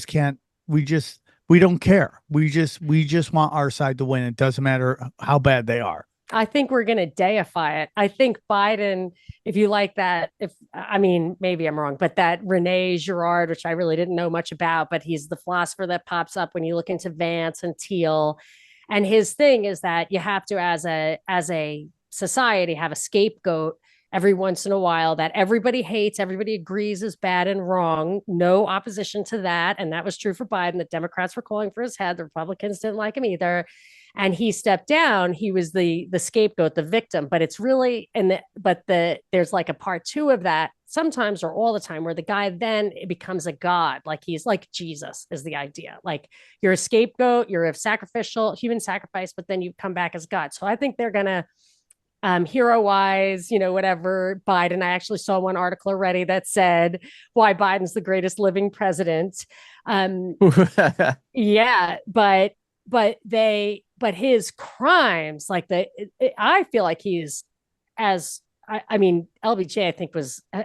can't. We don't care. We just want our side to win. It doesn't matter how bad they are. I think we're going to deify it. I think Biden, if you like that, if I mean, maybe I'm wrong, but that Rene Girard, which I really didn't know much about, but he's the philosopher that pops up when you look into Vance and Teal. And his thing is that you have to, as a society, have a scapegoat every once in a while that everybody hates, everybody agrees is bad and wrong. No opposition to that. And that was true for Biden. The Democrats were calling for his head. The Republicans didn't like him either, and he stepped down. He was the scapegoat, the victim. But it's really there's like a part two of that sometimes, or all the time, where the guy then becomes a god. Like he's like Jesus is the idea. Like you're a scapegoat, you're a sacrificial human sacrifice, but then you come back as God. So I think they're gonna hero wise, whatever Biden. I actually saw one article already that said why Biden's the greatest living president. Yeah, but his crimes, like I feel like he's as I mean, LBJ, I think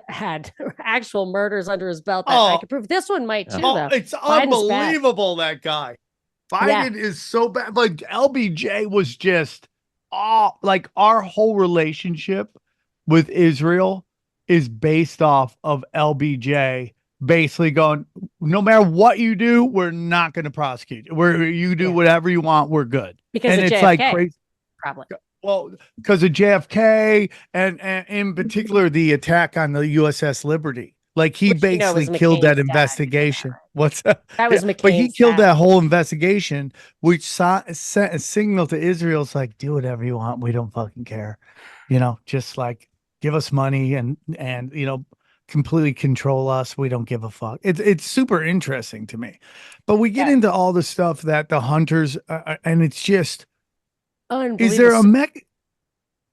had actual murders under his belt that I Oh, could prove. This one might too, oh, though. it's Biden's bad. unbelievable, that guy. Yeah, Biden is so bad. Like LBJ was just like our whole relationship with Israel is based off of LBJ basically going, no matter what you do, we're not going to prosecute you. You do yeah, whatever you want, we're good. because And of it's like JFK, crazy. probably. Well, because of JFK and in particular the attack on the USS Liberty. Like he Which basically was killed that McCain's dad. You know that, investigation. right? What's that? That Yeah, was but he McCain's killed dad. that whole investigation, which sent a signal to Israel. It's like, do whatever you want. We don't fucking care. Just like give us money and completely control us. We don't give a fuck. It's super interesting to me. But we get Yeah, into all the stuff that the hunters and it's just, is unbelievable. there a mech?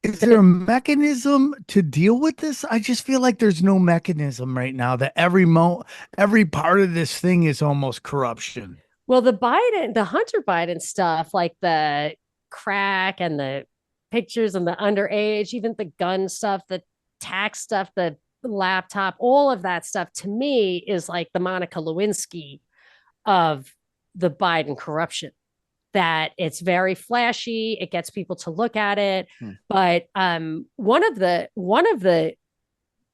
Is there a mechanism to deal with this? I just feel like there's no mechanism right now, that every part of this thing is almost corruption. Well, the Hunter Biden stuff, like the crack and the pictures and the underage, even the gun stuff, the tax stuff, the laptop, all of that stuff to me is like the Monica Lewinsky of the Biden corruption. That it's very flashy, it gets people to look at it. Hmm. But one of the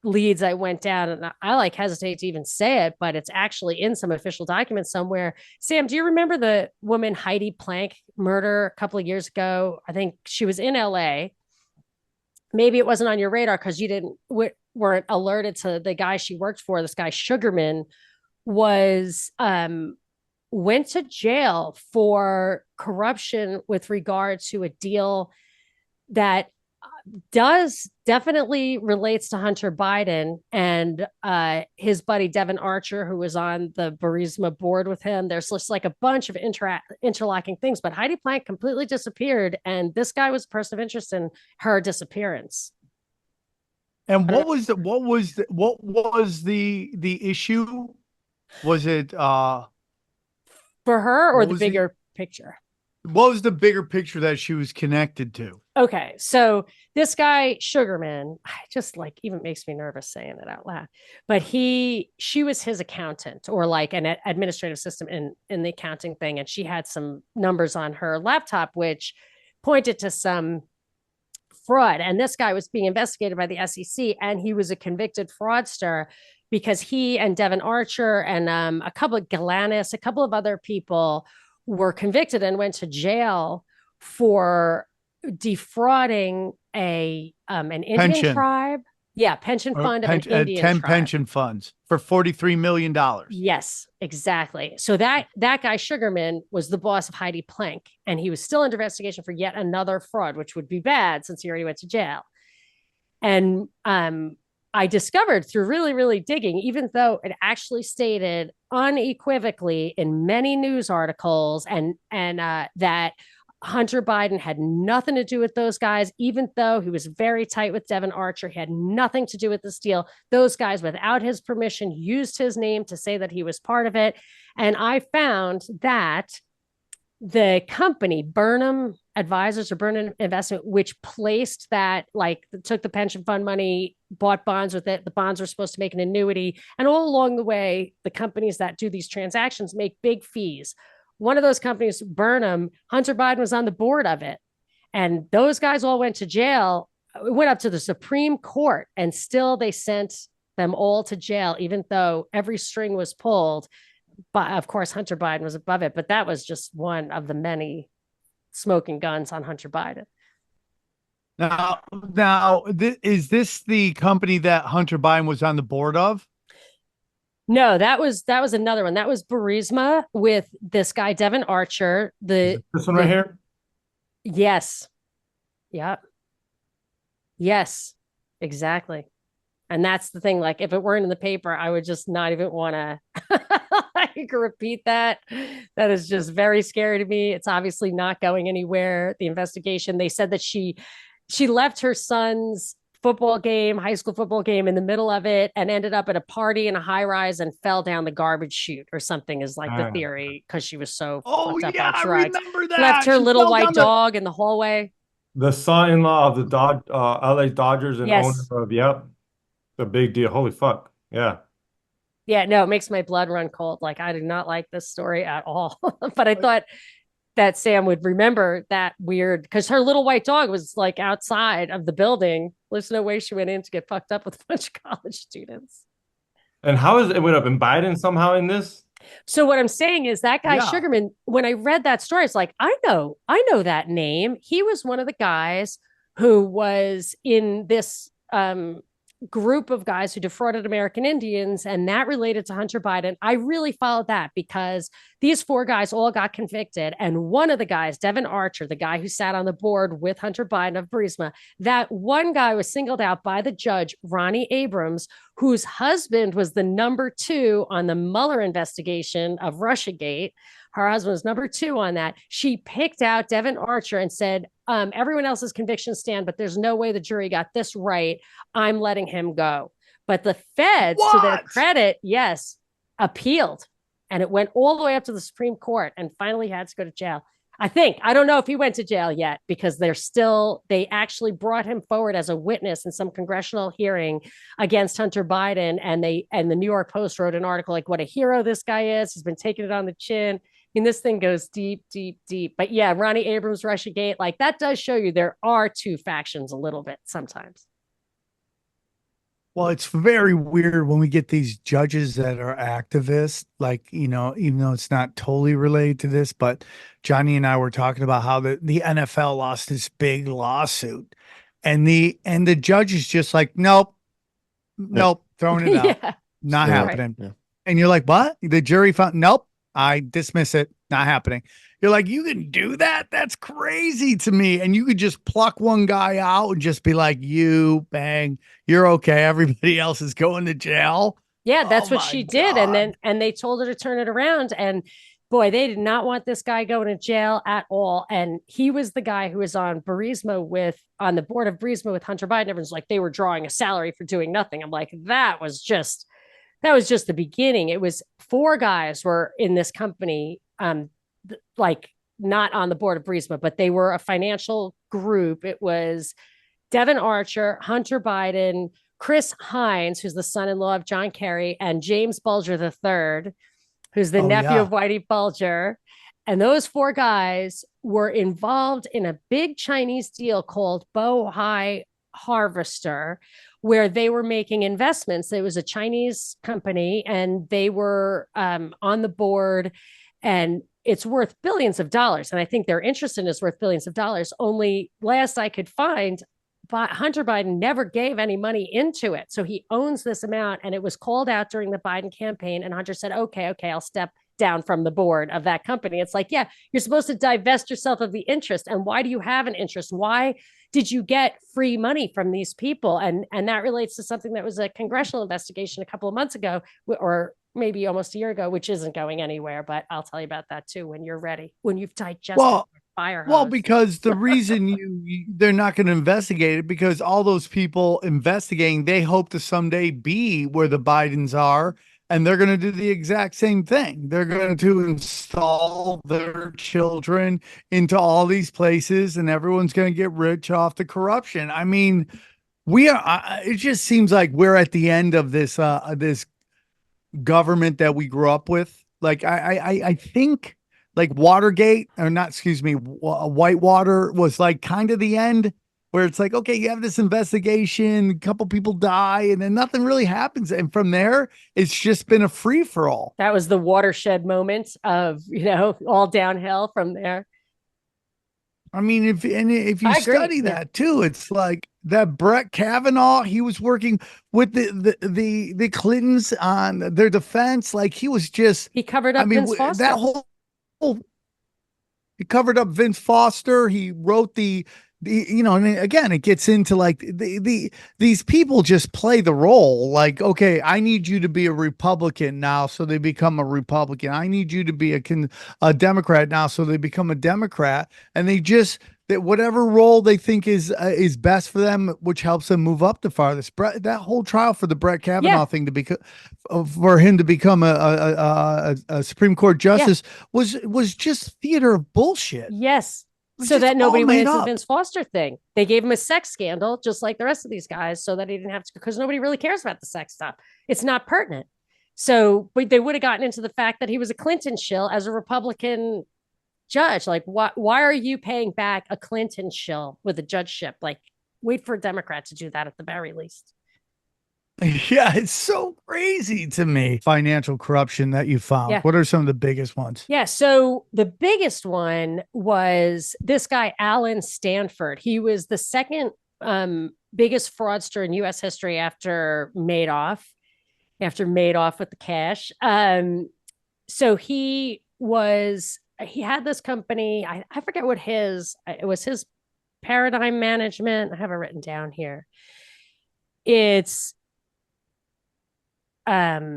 leads I went down, and I like hesitate to even say it, but it's actually in some official documents somewhere. Sam, do you remember the woman Heidi Plank murder a couple of years ago? I think she was in LA. Maybe it wasn't on your radar because you didn't weren't alerted to the guy she worked for. This guy Sugarman was went to jail for corruption with regard to a deal that does definitely relates to Hunter Biden and his buddy Devin Archer, who was on the Burisma board with him. There's just like a bunch of interlocking things, but Heidi Plank completely disappeared, and this guy was a person of interest in her disappearance. And I don't know, what was the issue? Was it for her or what the was the bigger picture. what was the bigger picture that she was connected to? Okay, so this guy Sugarman, just like even makes me nervous saying it out loud. But she was his accountant, or like an administrative system in the accounting thing, and she had some numbers on her laptop which pointed to some fraud. And this guy was being investigated by the SEC, and he was a convicted fraudster because he and Devin Archer and a couple of Galanis, a couple of other people were convicted and went to jail for defrauding a an Indian Pension tribe. Yeah, pension or fund of an Indian 10 tribe. pension funds for $43 million. Yes, exactly. So that guy Sugarman was the boss of Heidi Plank, and he was still under investigation for yet another fraud, which would be bad since he already went to jail. And I discovered through really, really digging, even though it actually stated unequivocally in many news articles and that Hunter Biden had nothing to do with those guys, even though he was very tight with Devin Archer. He had nothing to do with this deal. Those guys, without his permission, used his name to say that he was part of it. And I found that the company Burnham Advisors or Burnham Investment, which placed that, like, took the pension fund money, bought bonds with it. The bonds were supposed to make an annuity. And all along the way, the companies that do these transactions make big fees. One of those companies, Burnham, Hunter Biden was on the board of it. And those guys all went to jail. It went up to the Supreme Court, and still they sent them all to jail, even though every string was pulled. But of course, Hunter Biden was above it. But that was just one of the many smoking guns on Hunter Biden. Is this the company that Hunter Biden was on the board of? No, that was another one. That was Burisma with this guy Devin Archer. This one right here. Yes. Yeah. Yes. Exactly. And that's the thing. Like, if it weren't in the paper, I would just not even want to like repeat that. That is just very scary to me. It's obviously not going anywhere. The investigation, they said that she left her son's football game, high school football game, in the middle of it, and ended up at a party in a high rise and fell down the garbage chute or something, is like the theory, because she was so fucked up on drugs. I remember that. Left her little white dog in the hallway. The son-in-law of the LA Dodgers and Yes. owner of, yep, the big deal. Holy fuck. Yeah. Yeah, no, it makes my blood run cold. Like, I do not like this story at all. But I thought that Sam would remember that weird, because her little white dog was like outside of the building. There's no way she went in to get fucked up with a bunch of college students. And how is it would have been Biden somehow in this? So what I'm saying is that guy Yeah. Sugarman, when I read that story, it's like, I know that name. He was one of the guys who was in this group of guys who defrauded American Indians, and that related to Hunter Biden. I really followed that because these four guys all got convicted. And one of the guys, Devin Archer, the guy who sat on the board with Hunter Biden of Burisma, that one guy was singled out by the judge, Ronnie Abrams, whose husband was the number 2 on the Mueller investigation of Russiagate. Her husband was number 2 on that. She picked out Devin Archer and said, everyone else's convictions stand, but there's no way the jury got this right. I'm letting him go. But the feds, to their credit, yes, appealed. And it went all the way up to the Supreme Court and finally had to go to jail. I don't know if he went to jail yet, because they actually brought him forward as a witness in some congressional hearing against Hunter Biden. And the New York Post wrote an article like, what a hero this guy is. He's been taking it on the chin. I mean, this thing goes deep, deep, deep. But yeah, Ronnie Abrams, Russiagate, like, that does show you there are two factions a little bit sometimes. Well, it's very weird when we get these judges that are activists, like, even though it's not totally related to this, but Johnny and I were talking about how the NFL lost this big lawsuit, and the judge is just like, nope, throwing it out, Yeah. not Right. happening. Yeah. And you're like, what? The jury found, nope, I dismiss it, not happening. You're like, you can do that? That's crazy to me. And you could just pluck one guy out and just be like, you, bang, you're okay. Everybody else is going to jail. Yeah, that's Oh what my she did. God. And they told her to turn it around. And boy, they did not want this guy going to jail at all. And he was the guy who was on on the board of Burisma with Hunter Biden. Everyone's like, they were drawing a salary for doing nothing. I'm like, that was just the beginning. It was 4 guys were in this company, like, not on the board of Burisma, but they were a financial group. It was Devin Archer, Hunter Biden, Chris Hines, who's the son-in-law of John Kerry, and James Bulger III, who's the nephew of Whitey Bulger. And those 4 guys were involved in a big Chinese deal called Bohai Harvester, where they were making investments. It was a Chinese company, and they were on the board, and it's worth billions of dollars. And I think their interest in it is worth billions of dollars. Only last I could find, but Hunter Biden never gave any money into it. So he owns this amount, and it was called out during the Biden campaign. And Hunter said, okay, I'll step down from the board of that company. It's like, yeah, you're supposed to divest yourself of the interest. And why do you have an interest? Why did you get free money from these people? And that relates to something that was a congressional investigation a couple of months ago, or maybe almost a year ago, which isn't going anywhere. But I'll tell you about that too when you're ready, when you've digested fire hose. Well, because the reason they're not going to investigate it, because all those people investigating, they hope to someday be where the Bidens are and they're going to do the exact same thing. They're going to install their children into all these places, and everyone's going to get rich off the corruption. I mean, we are. It just seems like we're at the end of this government that we grew up with. Like I think like Watergate, or not, excuse me, Whitewater was like kind of the end, where it's like, okay, you have this investigation, a couple people die, and then nothing really happens. And from there, it's just been a free for all. That was the watershed moment of, all downhill from there. I mean, if you I agree. study that too, it's like that Brett Kavanaugh, he was working with the Clintons on their defense. Like he was just, He covered up Vince Foster. That whole, he covered up Vince Foster. He wrote and again, it gets into like these people just play the role. Like, okay, I need you to be a Republican now, so they become a Republican. I need you to be a Democrat now, so they become a Democrat, and they just that whatever role they think is best for them, which helps them move up the farthest. That whole trial for the Brett Kavanaugh thing to become for him to become a Supreme Court justice was just theater of bullshit. Yes. So that nobody went into the Vince Foster thing. They gave him a sex scandal, just like the rest of these guys, so that he didn't have to, because nobody really cares about the sex stuff. It's not pertinent. So, but they would have gotten into the fact that he was a Clinton shill as a Republican judge. Like, why are you paying back a Clinton shill with a judgeship? Like, wait for a Democrat to do that at the very least. Yeah, it's so crazy to me. Financial corruption that you found. Yeah. What are some of the biggest ones? Yeah. So the biggest one was this guy, Alan Stanford. He was the second biggest fraudster in U.S. history after Madoff with the cash. So he had this company. I forget what it was his Paradigm Management. I have it written down here. It's I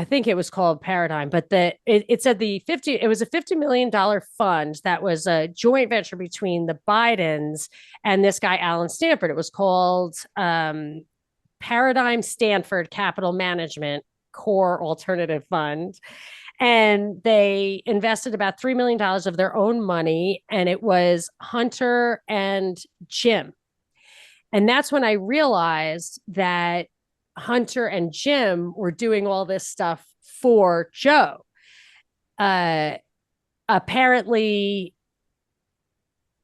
think it was called Paradigm, but it said it was a $50 million fund that was a joint venture between the Bidens and this guy, Alan Stanford. It was called Paradigm Stanford Capital Management Core Alternative Fund. And they invested about $3 million of their own money, and it was Hunter and Jim. And that's when I realized that Hunter and Jim were doing all this stuff for Joe. Apparently,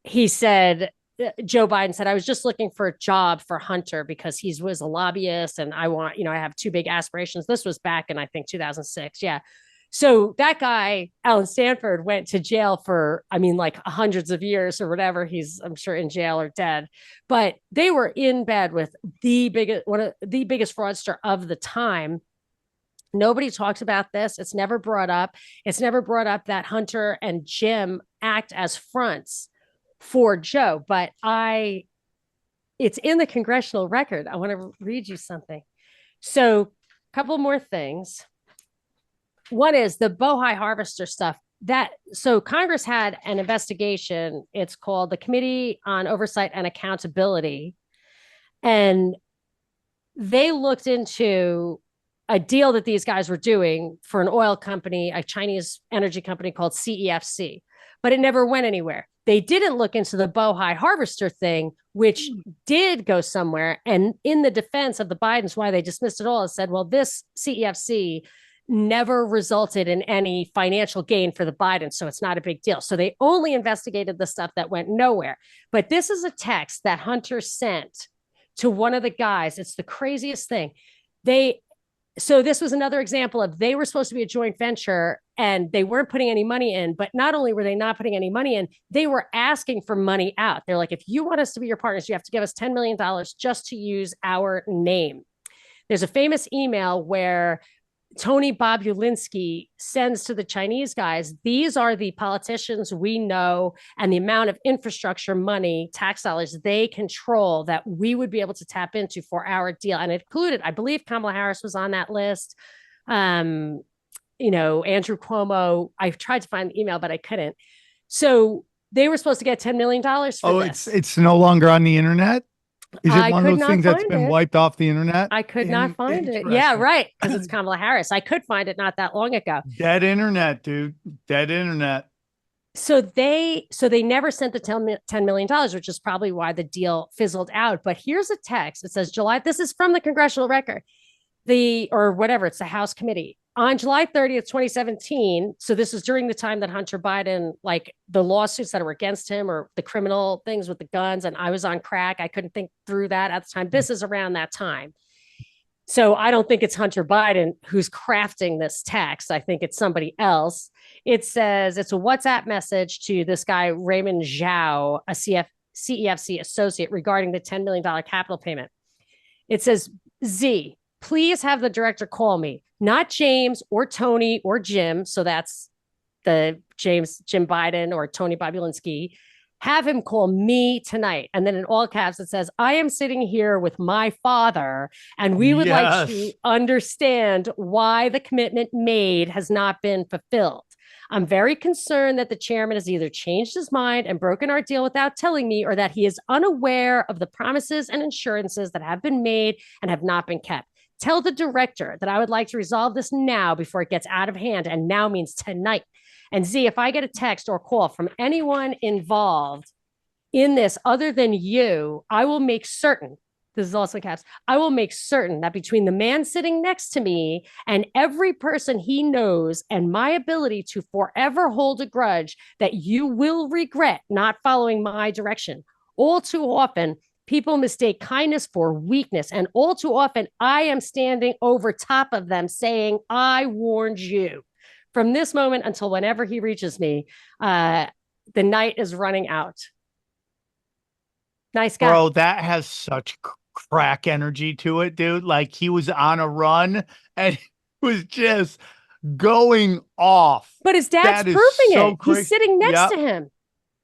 Joe Biden said, I was just looking for a job for Hunter because he was a lobbyist and I have too big aspirations. This was back in, I think, 2006. Yeah. So that guy, Alan Stanford, went to jail for, like hundreds of years or whatever. He's, I'm sure, in jail or dead. But they were in bed with one of the biggest fraudster of the time. Nobody talks about this. It's never brought up. It's never brought up that Hunter and Jim act as fronts for Joe. But it's in the congressional record. I want to read you something. So a couple more things. One is the Bohai Harvester stuff. So Congress had an investigation. It's called the Committee on Oversight and Accountability. And they looked into a deal that these guys were doing for an oil company, a Chinese energy company called CEFC, but it never went anywhere. They didn't look into the Bohai Harvester thing, which did go somewhere. And in the defense of the Bidens, why they dismissed it all, is said, well, this CEFC never resulted in any financial gain for the Bidens, so it's not a big deal. So they only investigated the stuff that went nowhere. But this is a text that Hunter sent to one of the guys. It's the craziest thing. So this was another example of, they were supposed to be a joint venture and they weren't putting any money in, but not only were they not putting any money in, they were asking for money out. They're like, if you want us to be your partners, you have to give us $10 million just to use our name. There's a famous email where Tony Bobulinski sends to the Chinese guys, these are the politicians we know and the amount of infrastructure money, tax dollars they control that we would be able to tap into for our deal. And it included, I believe Kamala Harris was on that list. Andrew Cuomo. I tried to find the email, but I couldn't. So they were supposed to get $10 million for this. It's no longer on the internet? Is it I one of could those not things that's find been it. wiped off the internet? I could not find it. Yeah, Interesting. right. Because it's Kamala Harris. I could find it not that long ago. Dead internet, dude. Dead internet. So they never sent the $10 million, which is probably why the deal fizzled out. But here's a text. It says July. This is from the congressional record, or whatever. It's the House committee on July 30th, 2017. So this is during the time that Hunter Biden, like the lawsuits that were against him or the criminal things with the guns. And I was on crack. I couldn't think through that at the time. This is around that time. So I don't think it's Hunter Biden who's crafting this text. I think it's somebody else. It says it's a WhatsApp message to this guy, Raymond Zhao, a CEFC associate, regarding the $10 million capital payment. It says, Z, please have the director call me, not James or Tony or Jim. So that's the Jim Biden or Tony Bobulinski. Have him call me tonight. And then in all caps, it says, I am sitting here with my father, and we would like to understand why the commitment made has not been fulfilled. I'm very concerned that the chairman has either changed his mind and broken our deal without telling me, or that he is unaware of the promises and assurances that have been made and have not been kept. Tell the director that I would like to resolve this now before it gets out of hand, and now means tonight. And Z, if I get a text or call from anyone involved in this other than you, I will make certain, this is also caps, I will make certain that between the man sitting next to me and every person he knows, and my ability to forever hold a grudge, that you will regret not following my direction. All too often, people mistake kindness for weakness, and all too often, I am standing over top of them saying, I warned you. From this moment until whenever he reaches me, the night is running out. Nice guy. Bro, that has such crack energy to it, dude. Like he was on a run and he was just going off. But his dad's proving so it. Crazy. He's sitting next to him.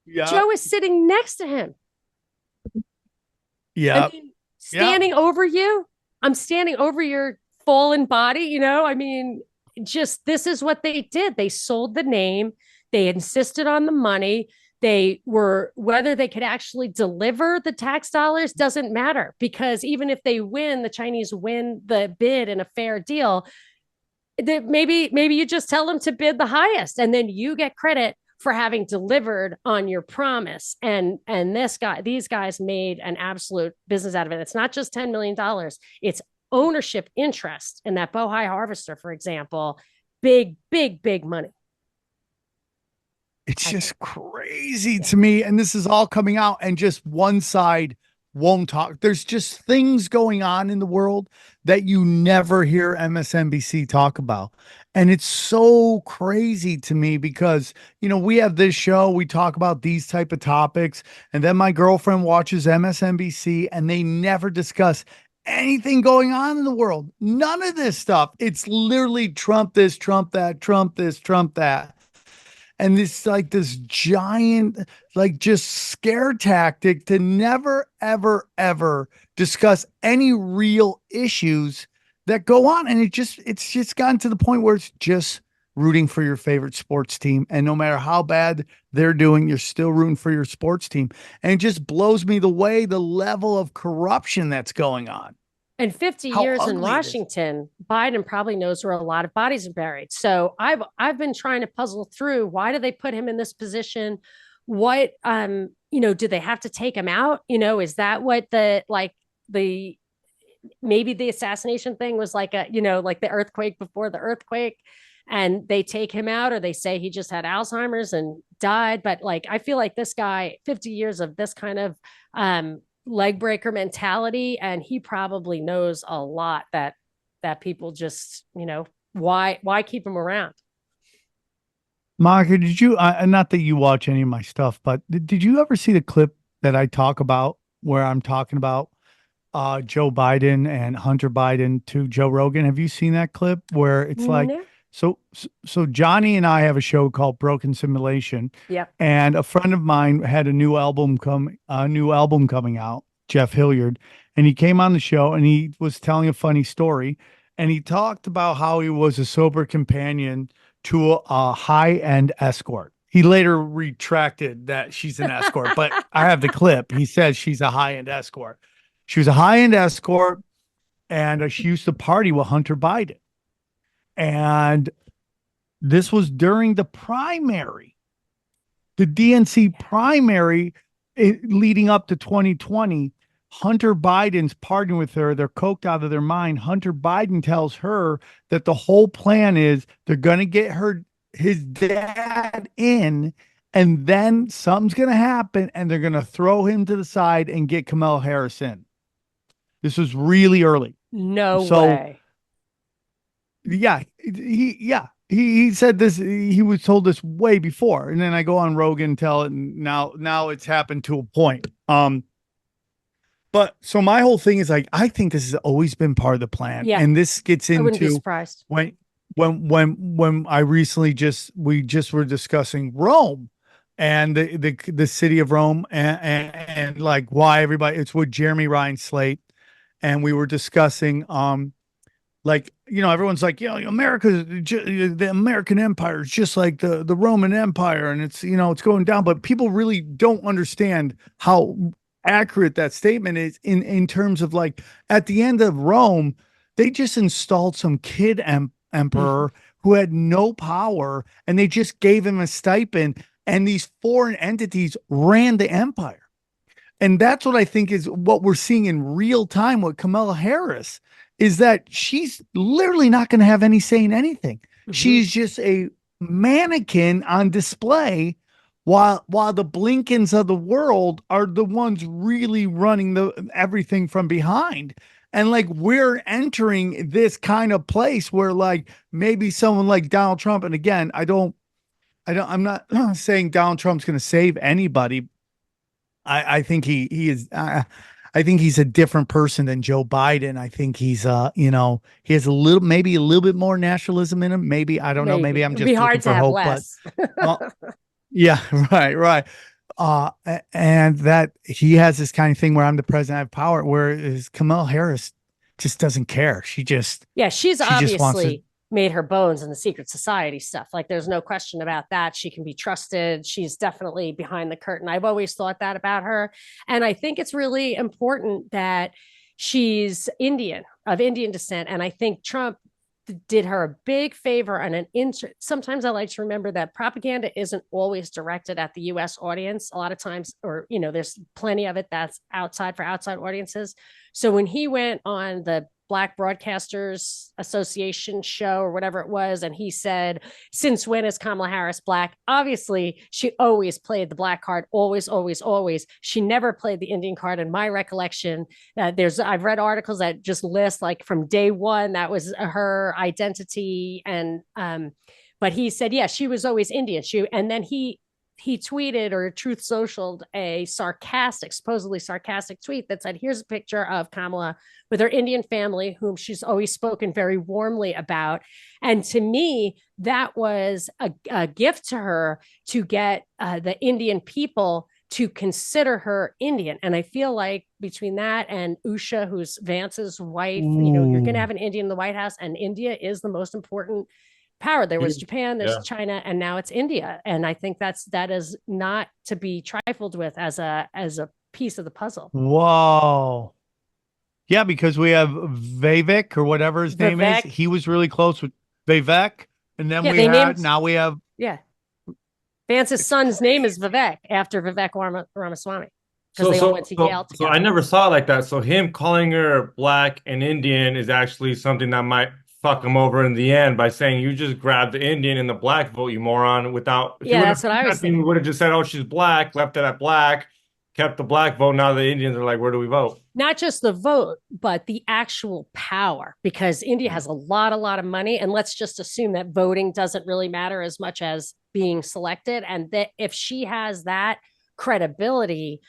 Yeah. Joe is sitting next to him. Yeah. I mean, standing over you. I'm standing over your fallen body. You know, I mean, just this is what they did. They sold the name. They insisted on the money. They were, whether they could actually deliver the tax dollars doesn't matter, because even if they win, the Chinese win the bid in a fair deal, maybe you just tell them to bid the highest, and then you get credit for having delivered on your promise. And these guys made an absolute business out of it. It's not just $10 million. It's ownership interest in that Bohai harvester, for example. Big money. It's just crazy to me. And this is all coming out, and just one side won't talk. There's just things going on in the world that you never hear MSNBC talk about. And it's so crazy to me because, you know, we have this show, we talk about these type of topics, and then my girlfriend watches MSNBC and they never discuss anything going on in the world. None of this stuff. It's literally Trump this, Trump that, Trump this, Trump that. And this like this giant, like just scare tactic to never, ever, ever discuss any real issues that go on. And it's just gotten to the point where it's just rooting for your favorite sports team. And no matter how bad they're doing, you're still rooting for your sports team. And it just blows me the level of corruption that's going on. And 50 years in Washington, Biden probably knows where a lot of bodies are buried. So I've been trying to puzzle through, why do they put him in this position? What, do they have to take him out? You know, is that what maybe the assassination thing was like like the earthquake before the earthquake, and they take him out, or they say he just had Alzheimer's and died. But like, I feel like this guy, 50 years of this kind of, leg breaker mentality, and he probably knows a lot that people just, why keep him around? Monica, did you, not that you watch any of my stuff, but did you ever see the clip that I talk about where I'm talking about Joe Biden and Hunter Biden to Joe Rogan? Have you seen that clip where it's like, so Johnny and I have a show called Broken Simulation. Yeah. And a friend of mine had a new album coming out, Jeff Hilliard, and he came on the show and he was telling a funny story, and he talked about how he was a sober companion to a high-end escort. He later retracted that she's an escort, but I have the clip. He says she's a high-end escort. She was a high-end escort, and she used to party with Hunter Biden. And this was during the primary, the DNC primary, leading up to 2020. Hunter Biden's partying with her. They're coked out of their mind. Hunter Biden tells her that the whole plan is they're going to get his dad in, and then something's going to happen, and they're going to throw him to the side and get Kamala Harris in. This was really early. No So, way. He said this. He was told this way before, and then I go on Rogan and tell it, and now it's happened to a point. But so my whole thing is like, I think this has always been part of the plan. Yeah. And this gets I wouldn't be into surprised. when I recently we just were discussing Rome and the city of Rome, and like why everybody, it's with Jeremy Ryan Slate. And we were discussing, like, everyone's like, the American Empire is just like the Roman Empire, and it's going down. But people really don't understand how accurate that statement is in terms of, like, at the end of Rome, they just installed some kid emperor who had no power, and they just gave him a stipend, and these foreign entities ran the empire. And that's what I think is what we're seeing in real time with Kamala Harris, is that she's literally not going to have any say in anything. She's just a mannequin on display, while the Blinkens of the world are the ones really running everything from behind. And like, we're entering this kind of place where, like, maybe someone like Donald Trump, and again, I'm not saying Donald Trump's going to save anybody. I think he is. I think he's a different person than Joe Biden. I think he's he has maybe a little bit more nationalism in him. Maybe, I don't know. Maybe I'm just It'd be hard looking to for have hope. less. But yeah, right. And that he has this kind of thing where I'm the president, I have power. Whereas Kamala Harris just doesn't care. She's she's just wants obviously made her bones in the secret society stuff. Like, there's no question about that. She can be trusted. She's definitely behind the curtain. I've always thought that about her. And I think it's really important that she's of Indian descent. And I think Trump did her a big favor and sometimes I like to remember that propaganda isn't always directed at the US audience. A lot of times, or there's plenty of it that's outside for outside audiences. So when he went on the Black Broadcasters Association show or whatever it was, and he said, since when is Kamala Harris Black? Obviously, she always played the Black card, always, always, always. She never played the Indian card, in my recollection. I've read articles that just list, like, from day one, that was her identity. And but he said, yeah, she was always Indian. And then he tweeted, or Truth Socialed, a supposedly sarcastic tweet that said, here's a picture of Kamala with her Indian family, whom she's always spoken very warmly about. And to me, that was a gift to her, to get the Indian people to consider her Indian. And I feel like between that and Usha, who's Vance's wife, you're going to have an Indian in the White House, and India is the most important power. There was Japan, there's China, and now it's India. And I think that is not to be trifled with as a piece of the puzzle. Whoa. Yeah, because we have Vivek, or whatever his name is. He was really close with Vivek. And then we have. Yeah. Vance's son's name is Vivek, after Vivek Ramaswamy. Because they all went to Yale together. So I never saw it like that. So him calling her Black and Indian is actually something that might fuck him over in the end, by saying, you just grabbed the Indian and the Black vote, you moron. That's what I was thinking. We would have just said, oh, she's Black, left it at Black, kept the Black vote. Now the Indians are like, where do we vote? Not just the vote, but the actual power, because India has a lot of money. And let's just assume that voting doesn't really matter as much as being selected. And that if she has that credibility,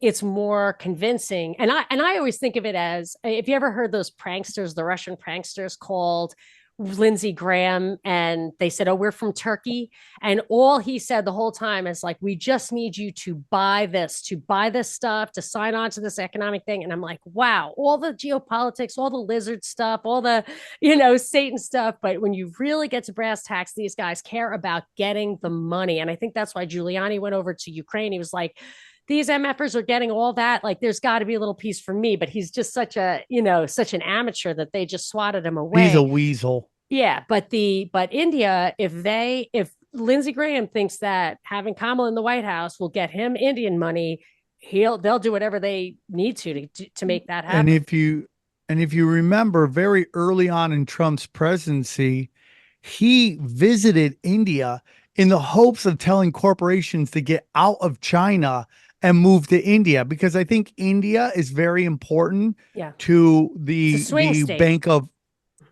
it's more convincing. And I always think of it as, if you ever heard those pranksters, the Russian pranksters called Lindsey Graham, and they said, oh, we're from Turkey. And all he said the whole time is, like, we just need you to buy this stuff, to sign on to this economic thing. And I'm like, wow, all the geopolitics, all the lizard stuff, all the, Satan stuff. But when you really get to brass tacks, these guys care about getting the money. And I think that's why Giuliani went over to Ukraine. He was like, these MFers are getting all that. Like, there's got to be a little piece for me, but he's just such such an amateur that they just swatted him He's a away. weasel. Yeah, but India, if Lindsey Graham thinks that having Kamala in the White House will get him Indian money, they'll do whatever they need to make that And happen. if you remember, very early on in Trump's presidency, he visited India in the hopes of telling corporations to get out of China and move to India, because I think India is very important Yeah, to it's a swing the state. Bank of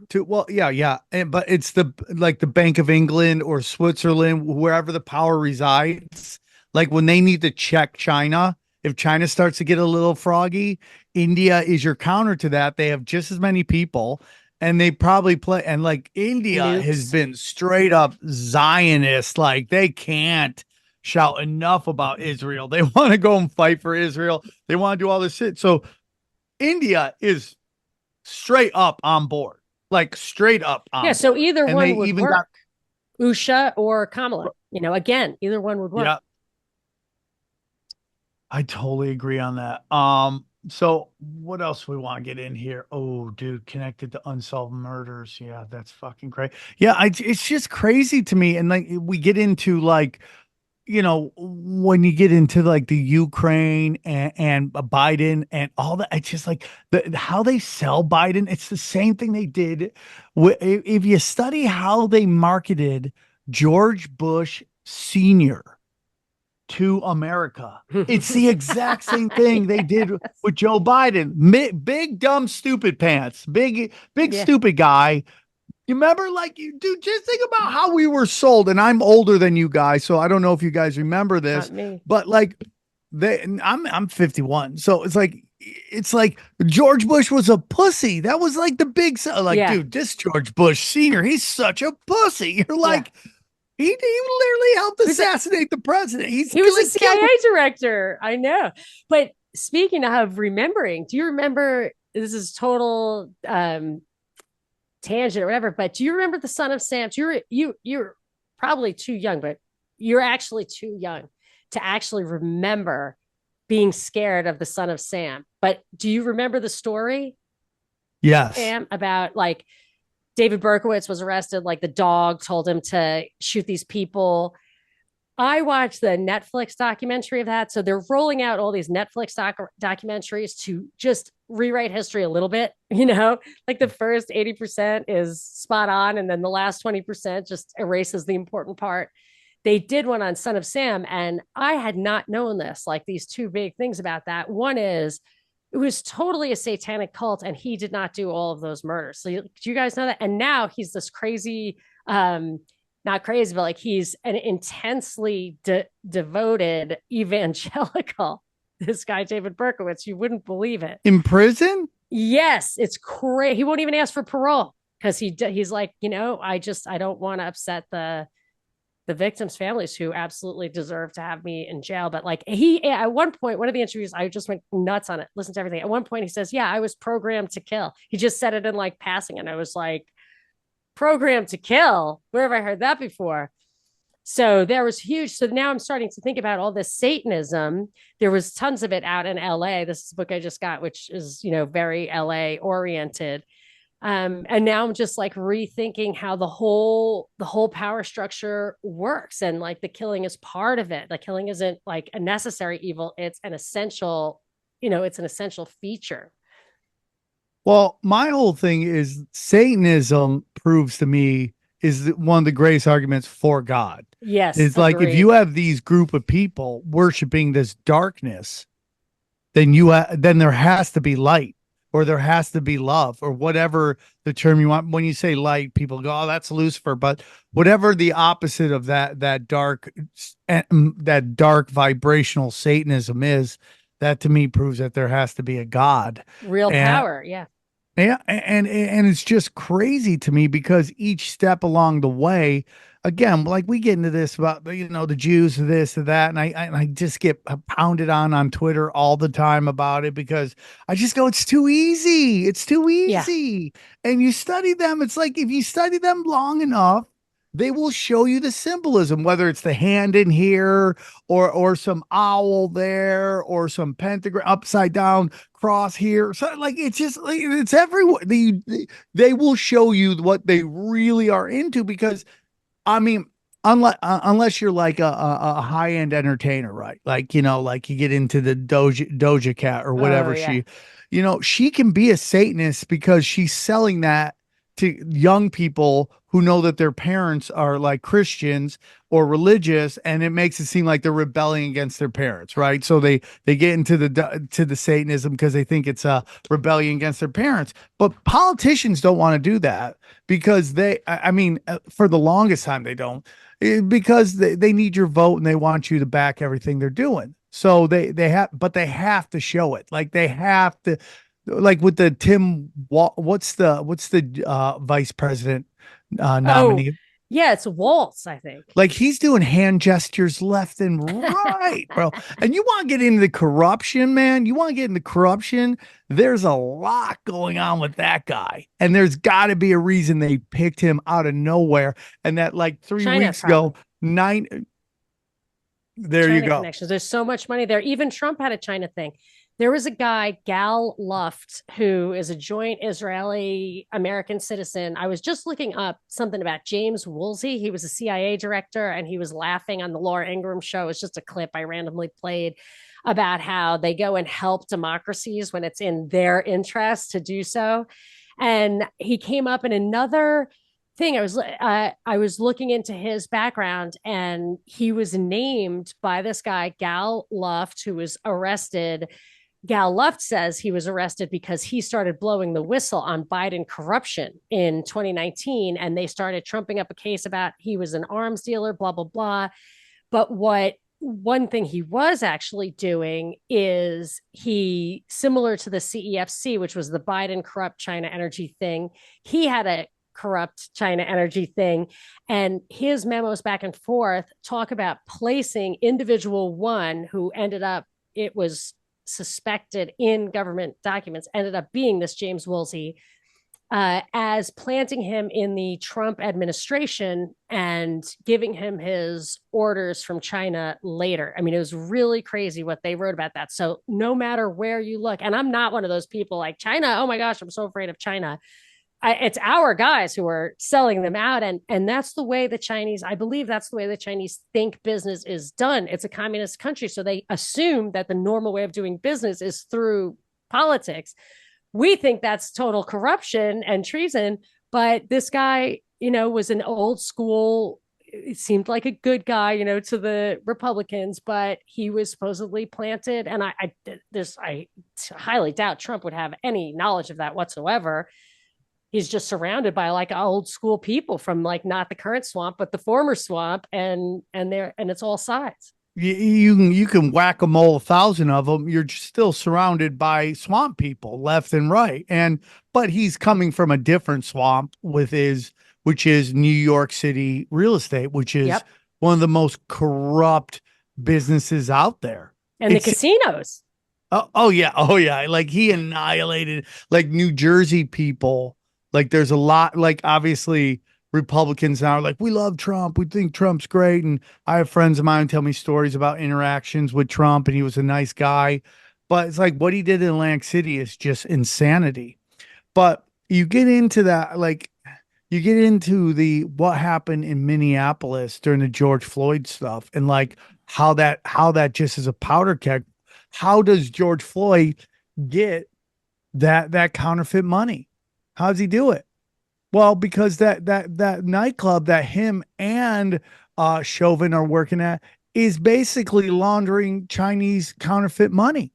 but it's the Bank of England or Switzerland, wherever the power resides. Like when they need to check China, if China starts to get a little froggy, India is your counter to that. They have just as many people, and they probably play. And like India has Nukes. been straight up Zionist. Like they can't shout enough about Israel. They want to go and fight for Israel. They want to do all this shit. So India is straight up on board, like straight up on Yeah, so board. either And one they would even work. got, Usha or Kamala. Again, either one would work. yeah, I totally agree on that. So what else we want to get in here? Oh, dude, connected to unsolved murders. Yeah, that's fucking great. Yeah, it's just crazy to me. And like we get into like, when you get into like the Ukraine and Biden and all that, it's just like how they sell Biden. It's the same thing they did. If you study how they marketed George Bush Sr. to America, it's the exact same thing they did with Joe Biden. Big, dumb, stupid pants, big, Yeah. stupid guy. You remember, like, you dude, just think about how we were sold. And I'm older than you guys, so I don't know if you guys remember this, Not me. but like I'm 51. So it's like George Bush was a pussy. That was like the big like, Yeah. dude, this George Bush Sr., he's such a pussy. You're like, he literally helped assassinate the president. He was a CIA director. I know. But speaking of remembering, do you remember, this is total tangent or whatever, but do you remember the Son of Sam? You're probably too young, but you're actually too young to actually remember being scared of the Son of Sam. But do you remember the story? Yes. Sam, about like David Berkowitz was arrested, like the dog told him to shoot these people. I watched the Netflix documentary of that. So they're rolling out all these Netflix documentaries to just rewrite history a little bit, like the first 80% is spot on. And then the last 20% just erases the important part. They did one on Son of Sam. And I had not known this, like these two big things about that. One is it was totally a satanic cult and he did not do all of those murders. So do you guys know that? And now he's this crazy, not crazy, but like he's an intensely devoted evangelical. This guy, David Berkowitz, you wouldn't believe it. In prison? Yes, it's crazy. He won't even ask for parole because he's like, I don't want to upset the victims' families who absolutely deserve to have me in jail. But like at one point, one of the interviews, I just went nuts on it. Listen to everything. At one point, he says, "Yeah, I was programmed to kill." He just said it in like passing, and I was like, "Programmed to kill? Where have I heard that before?" So there was huge. So now I'm starting to think about all this Satanism. There was tons of it out in LA. This is a book I just got, which is, very LA oriented. And now I'm just like rethinking how the whole power structure works, and like the killing is part of it. The killing isn't like a necessary evil; it's an essential, it's an essential feature. Well, my whole thing is Satanism proves to me is one of the greatest arguments for God. Yes, it's like if you have these group of people worshiping this darkness, then then there has to be light, or there has to be love, or whatever the term you want. When you say light, people go, "Oh, that's Lucifer." But whatever the opposite of that dark vibrational Satanism is, that to me proves that there has to be a God. Real power, yeah. Yeah, and it's just crazy to me because each step along the way, again, like we get into this about the Jews, this or that, and I just get pounded on Twitter all the time about it because I just go, it's too easy, it's too easy. Yeah. And you study them, it's like if you study them long enough, they will show you the symbolism, whether it's the hand in here or some owl there or some pentagram upside down cross here. So like it's just like it's everywhere. They will show you what they really are into because I mean, unless you're like a high end entertainer, right? Like like you get into the Doja Cat or Oh whatever yeah. she can be a Satanist because she's selling that to young people who know that their parents are like Christians or religious, and it makes it seem like they're rebelling against their parents, right? So they get into the Satanism because they think it's a rebellion against their parents. But politicians don't want to do that because I mean, for the longest time they don't, because they need your vote and they want you to back everything they're doing. So but they have to show it. Like they have to, like with the what's the vice president Oh nominee? yeah, it's Waltz, I think. Like he's doing hand gestures left and right, bro. And you want to get into the corruption, man? You want to get into corruption? There's a lot going on with that guy. And there's got to be a reason they picked him out of nowhere. And that like 3 China, weeks ago, probably. there you China go. connections. There's so much money there. Even Trump had a China thing. There was a guy, Gal Luft, who is a joint Israeli American citizen. I was just looking up something about James Woolsey. He was a CIA director and he was laughing on the Laura Ingraham show. It's just a clip I randomly played about how they go and help democracies when it's in their interest to do so. And he came up in another thing. I was looking into his background, and he was named by this guy Gal Luft, who was arrested. Gal Luft says he was arrested because he started blowing the whistle on Biden corruption in 2019, and they started trumping up a case about he was an arms dealer, blah blah blah. But what one thing he was actually doing is he, similar to the CEFC, which was the Biden corrupt China energy thing, he had a corrupt China energy thing. And his memos back and forth talk about placing individual one who ended up, it was suspected in government documents, ended up being this James Woolsey, as planting him in the Trump administration and giving him his orders from China later. I mean, it was really crazy what they wrote about that. So no matter where you look, and I'm not one of those people like China, oh my gosh, I'm so afraid of China. It's our guys who are selling them out, and that's the way the Chinese, I believe that's the way the Chinese think business is done. It's a communist country, so they assume that the normal way of doing business is through politics. We think that's total corruption and treason, but this guy, was an old school, it seemed like a good guy, to the Republicans, but he was supposedly planted. And I highly doubt Trump would have any knowledge of that whatsoever. He's just surrounded by like old school people from like not the current swamp, but the former swamp, and it's all sides. You can whack-a-mole 1,000 of them. You're still surrounded by swamp people left and right. But he's coming from a different swamp which is New York City real estate, which is Yep. one of the most corrupt businesses out there. And the casinos. Oh yeah. Oh yeah. Like he annihilated like New Jersey people. Like there's a lot, like obviously Republicans now are like, we love Trump. We think Trump's great. And I have friends of mine tell me stories about interactions with Trump, and he was a nice guy. But it's like what he did in Atlantic City is just insanity. But you get into that, like you get into the what happened in Minneapolis during the George Floyd stuff, and like how that just is a powder keg. How does George Floyd get that counterfeit money? How does he do it? Well, because that nightclub that him and Chauvin are working at is basically laundering Chinese counterfeit money,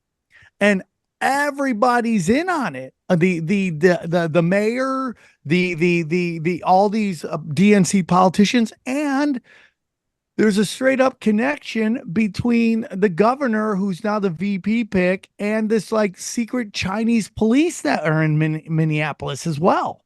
and everybody's in on it. The mayor, the all these DNC politicians, and there's a straight up connection between the governor, who's now the VP pick, and this like secret Chinese police that are in Minneapolis as well.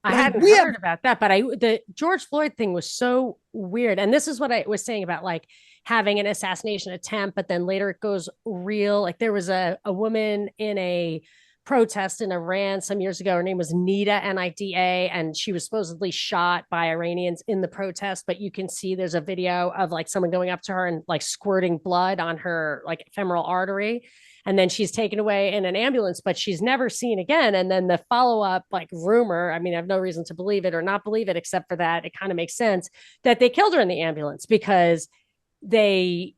I Like hadn't heard about that, but the George Floyd thing was so weird. And this is what I was saying about like having an assassination attempt, but then later it goes real. Like there was a woman in a protest in Iran some years ago. Her name was Nida, Nida, and she was supposedly shot by Iranians in the protest. But you can see there's a video of like someone going up to her and like squirting blood on her like femoral artery. And then she's taken away in an ambulance, but she's never seen again. And then the follow up, like rumor, I mean, I have no reason to believe it or not believe it, except for that it kind of makes sense that they killed her in the ambulance because they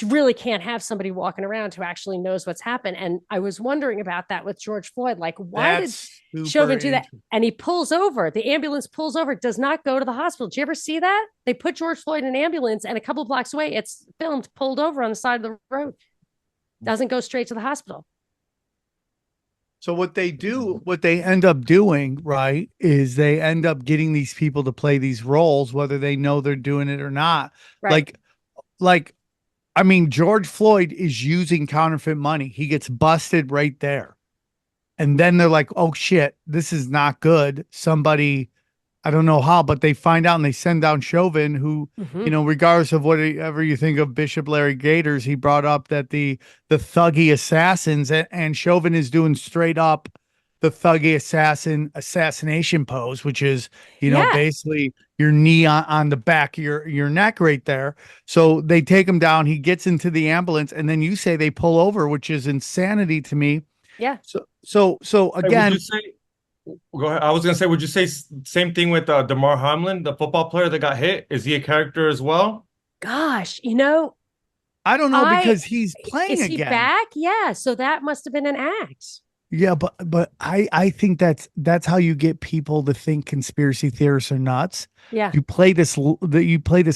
really can't have somebody walking around who actually knows what's happened. And I was wondering about that with George Floyd. Like, why did Chauvin do that? And he pulls over, the ambulance pulls over, does not go to the hospital. Did you ever see that? They put George Floyd in an ambulance and a couple of blocks away, it's filmed pulled over on the side of the road. Doesn't go straight to the hospital. So what they do, what they end up doing, right, is they end up getting these people to play these roles, whether they know they're doing it or not. Right. Like, I mean, George Floyd is using counterfeit money. He gets busted right there. And then they're like, oh shit, this is not good. Somebody, I don't know how, but they find out and they send down Chauvin, who, you know, regardless of whatever you think of Bishop Larry Gators, he brought up that the thuggy assassins, and Chauvin is doing straight up the thuggy assassination pose, which is, you know, basically your knee on the back of your neck right there. So they take him down. He gets into the ambulance, and then you say they pull over, which is insanity to me. Yeah. So again, go ahead. I was gonna say, would you say same thing with Damar Hamlin, the football player that got hit? Is he a character as well? Gosh, you know, I don't know, because he's playing is he again. back? Yeah. So that must have been an act. Yeah, but I think that's how you get people to think conspiracy theorists are nuts. Yeah. You play this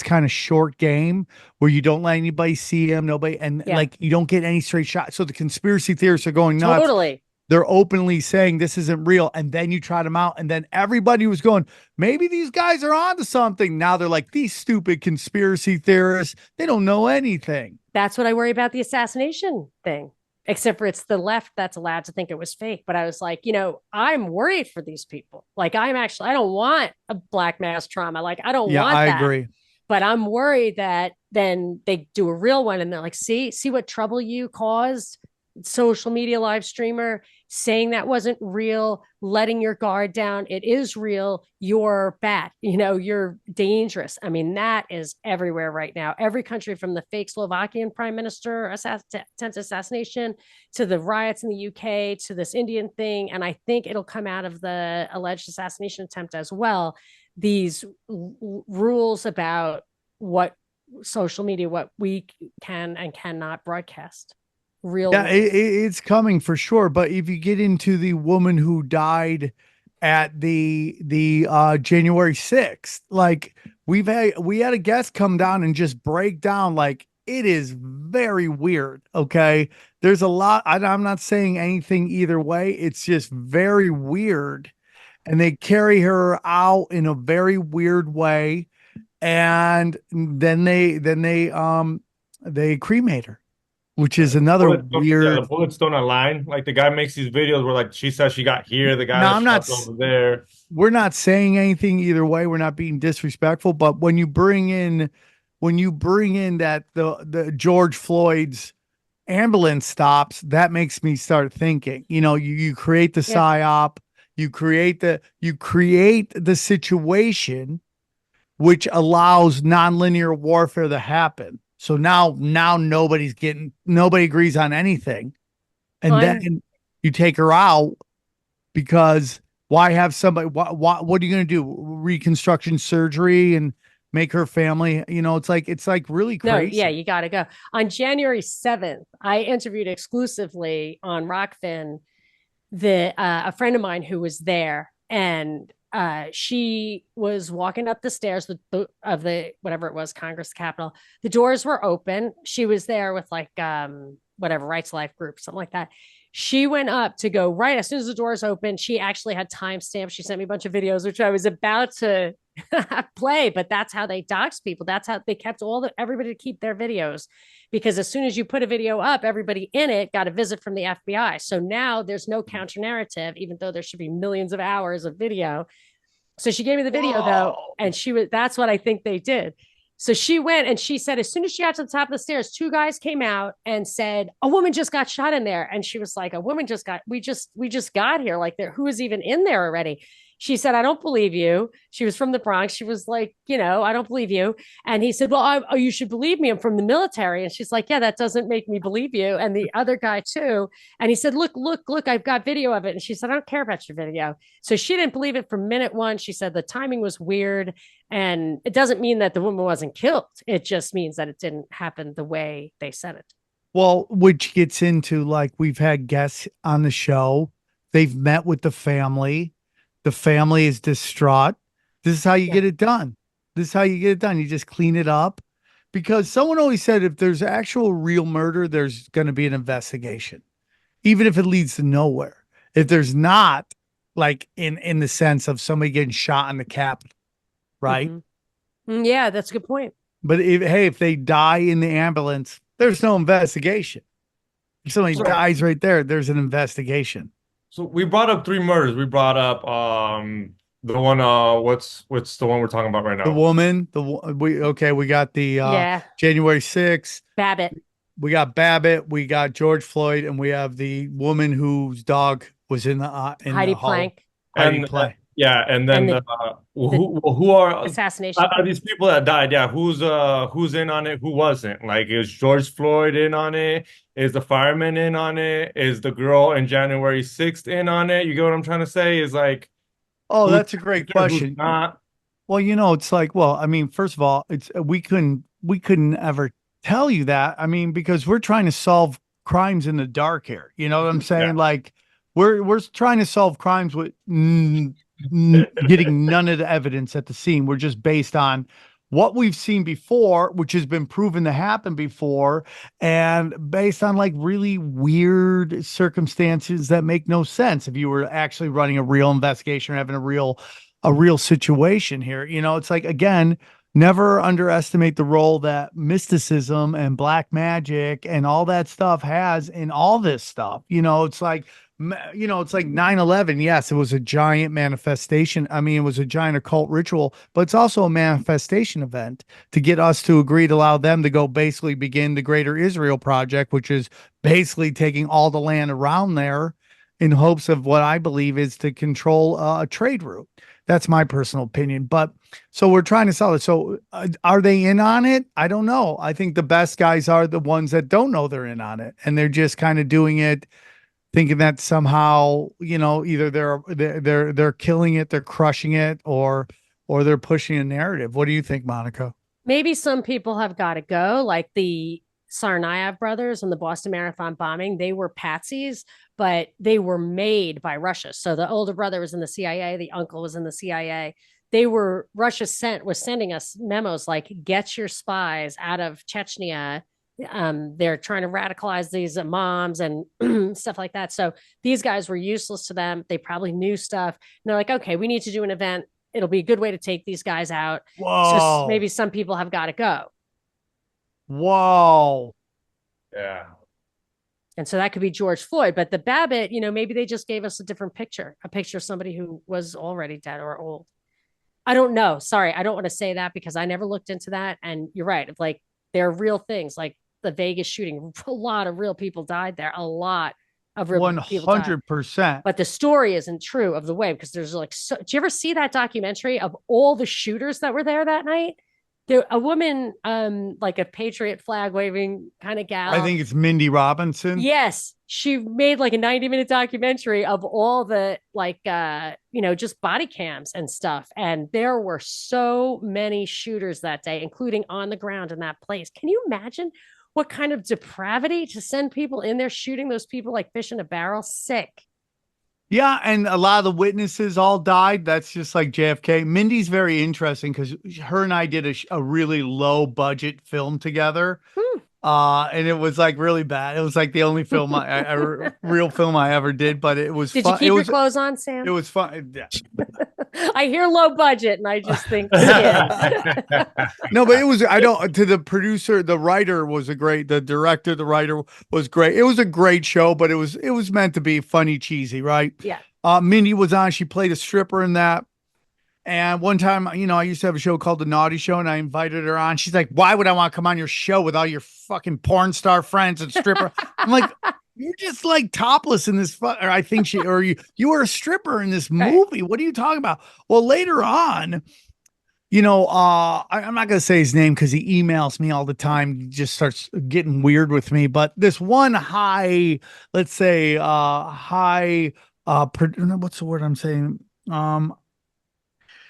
kind of short game where you don't let anybody see him, nobody, and like you don't get any straight shot. So the conspiracy theorists are going nuts. Totally. They're openly saying this isn't real, and then you try them out, and then everybody was going, maybe these guys are onto something. Now they're like, these stupid conspiracy theorists, they don't know anything. That's what I worry about the assassination thing. Except for it's the left that's allowed to think it was fake. But I was like, you know, I'm worried for these people. Like, I don't want a black mass trauma. Like, I don't want that. I agree. But I'm worried that then they do a real one and they're like, see what trouble you caused, social media live streamer, saying that wasn't real, letting your guard down. It is real. You're bad. You know, you're dangerous. I mean, that is everywhere right now. Every country, from the fake Slovakian prime minister attempted assassination to the riots in the UK to this Indian thing. And I think it'll come out of the alleged assassination attempt as well. These rules about what social media, what we can and cannot broadcast. It's coming for sure. But if you get into the woman who died at the January 6th, like we had a guest come down and just break down, like, it is very weird. Okay, there's a lot. I'm not saying anything either way. It's just very weird, and they carry her out in a very weird way, and then they cremate her. Which is another weird. The bullets don't align. Like, the guy makes these videos where, like, she says she got here, the guy over there. We're not saying anything either way. We're not being disrespectful. But when you bring in that the George Floyd's ambulance stops, that makes me start thinking. You know, you create the psyop, you create the situation which allows nonlinear warfare to happen. So now nobody agrees on anything. And then you take her out, because why have somebody, what are you going to do? Reconstruction surgery and make her family, you know, it's like really crazy. No, yeah, you got to go. On January 7th, I interviewed exclusively on Rockfin a friend of mine who was there, and she was walking up the stairs of the whatever it was, Congress Capitol. The doors were open. She was there with like whatever Rights Life group, something like that. She went up to go right as soon as the doors opened. She actually had timestamps. She sent me a bunch of videos, which I was about to play, but that's how they dox people. That's how they kept everybody to keep their videos, because as soon as you put a video up, everybody in it got a visit from the FBI. So now there's no counter narrative, even though there should be millions of hours of video. So she gave me the video though, and that's what I think they did. So she went and she said, as soon as she got to the top of the stairs, two guys came out and said, a woman just got shot in there. And she was like, a woman just got, we just got here. Like, there, who is even in there already? She said, I don't believe you. She was from the Bronx. She was like, I don't believe you. And he said, well, you should believe me. I'm from the military. And she's like, yeah, that doesn't make me believe you. And the other guy too. And he said, look, I've got video of it. And she said, I don't care about your video. So she didn't believe it from minute one. She said the timing was weird. And it doesn't mean that the woman wasn't killed. It just means that it didn't happen the way they said it. Well, which gets into, like, we've had guests on the show. They've met with the family. The family is distraught. This is how you get it done. This is how you get it done. You just clean it up. Because someone always said if there's actual real murder, there's going to be an investigation, even if it leads to nowhere. If there's not, like in the sense of somebody getting shot in the Capitol, right? Mm-hmm. Yeah, that's a good point. But if they die in the ambulance, there's no investigation. If somebody dies right there, there's an investigation. So we brought up 3 murders. We brought up the one what's the one we're talking about right now? The woman, we got the January 6th. Babbitt. We got Babbitt, we got George Floyd, and we have the woman whose dog was in the Heidi Plank. Heidi Plank. Yeah, and then who are assassination? Are these people that died? Yeah, who's in on it? Who wasn't? Like, is George Floyd in on it? Is the fireman in on it? Is the girl in January 6th in on it? You get what I'm trying to say? Is like, oh, that's a great question. Not? Well, it's like, well, I mean, first of all, we couldn't ever tell you that. I mean, because we're trying to solve crimes in the dark here. You know what I'm saying? Yeah. Like, we're trying to solve crimes with getting none of the evidence at the scene. We're just based on what we've seen before, which has been proven to happen before, and based on like really weird circumstances that make no sense. If you were actually running a real investigation or having a real situation here, it's like, again, never underestimate the role that mysticism and black magic and all that stuff has in all this stuff. It's like, it's like 9/11. Yes, it was a giant manifestation. I mean, it was a giant occult ritual, but it's also a manifestation event to get us to agree to allow them to go basically begin the Greater Israel Project, which is basically taking all the land around there in hopes of what I believe is to control a trade route. That's my personal opinion. But so we're trying to sell it. So are they in on it? I don't know. I think the best guys are the ones that don't know they're in on it, and they're just kind of doing it, thinking that somehow, either they're killing it, they're crushing it, or they're pushing a narrative. What do you think, Monica? Maybe some people have got to go, like the Tsarnaev brothers and the Boston Marathon bombing. They were patsies, but they were made by Russia. So the older brother was in the CIA, the uncle was in the CIA. Russia was sending us memos like, get your spies out of Chechnya. They're trying to radicalize these imams and stuff like that. So these guys were useless to them. They probably knew stuff. And they're like, okay, we need to do an event. It'll be a good way to take these guys out. Whoa. So maybe some people have got to go. Whoa. Yeah. And so that could be George Floyd. But the Babbitt, maybe they just gave us a different picture, a picture of somebody who was already dead or old. I don't know. Sorry, I don't want to say that because I never looked into that. And you're right. Like, there are real things like the Vegas shooting. A lot of real people died there. A lot of real 100%. people died. 100%. But the story isn't true of the way, because there's like, did you ever see that documentary of all the shooters that were there that night? A woman, like a patriot flag waving kind of gal. I think it's Mindy Robinson. Yes. She made like a 90-minute documentary of all the just body cams and stuff. And there were so many shooters that day, including on the ground in that place. Can you imagine what kind of depravity to send people in there shooting those people like fish in a barrel? Sick. Yeah, and a lot of the witnesses all died. That's just like JFK. Mindy's very interesting because her and I did a really low budget film together. And it was like really bad. It was like the only film real film I ever did, but it was fun. Did you keep your clothes on, Sam? It was fun. Yeah. I hear low budget and I just think No, but it was, to the producer, the writer was the director, the writer was great. It was a great show, but it was meant to be funny, cheesy, right? Yeah. Mindy was on, she played a stripper in that. And one time, I used to have a show called The Naughty Show, and I invited her on. She's like, "Why would I want to come on your show with all your fucking porn star friends and stripper?" I'm like, "You're just like topless in this." Or I think you were a stripper in this movie. What are you talking about? Well, later on, I'm not gonna say his name because he emails me all the time. He just starts getting weird with me. But this one high, let's say, what's the word I'm saying?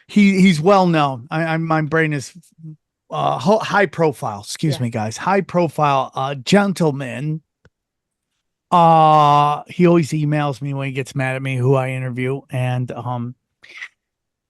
He's well known. My brain is high profile. Excuse me, guys. High profile gentleman. He always emails me when he gets mad at me who I interview, and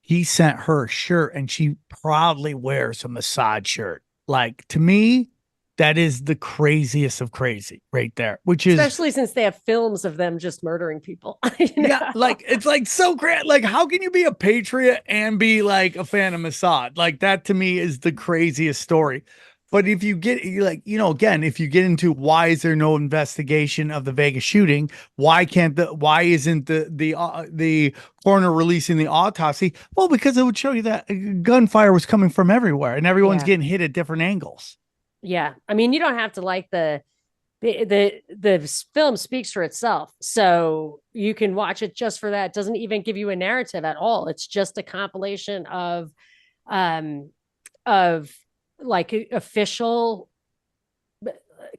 he sent her a shirt, and she proudly wears a massage shirt. Like, to me, that is the craziest of crazy right there, which is especially since they have films of them just murdering people. Yeah, like it's like so great. Like, how can you be a patriot and be like a fan of Mossad? Like, that to me is the craziest story. But if you get again, if you get into why is there no investigation of the Vegas shooting? Why isn't the coroner releasing the autopsy? Well, because it would show you that gunfire was coming from everywhere and everyone's getting hit at different angles. Yeah. I mean, you don't have to like the film speaks for itself. So you can watch it just for that. It doesn't even give you a narrative at all. It's just a compilation of like official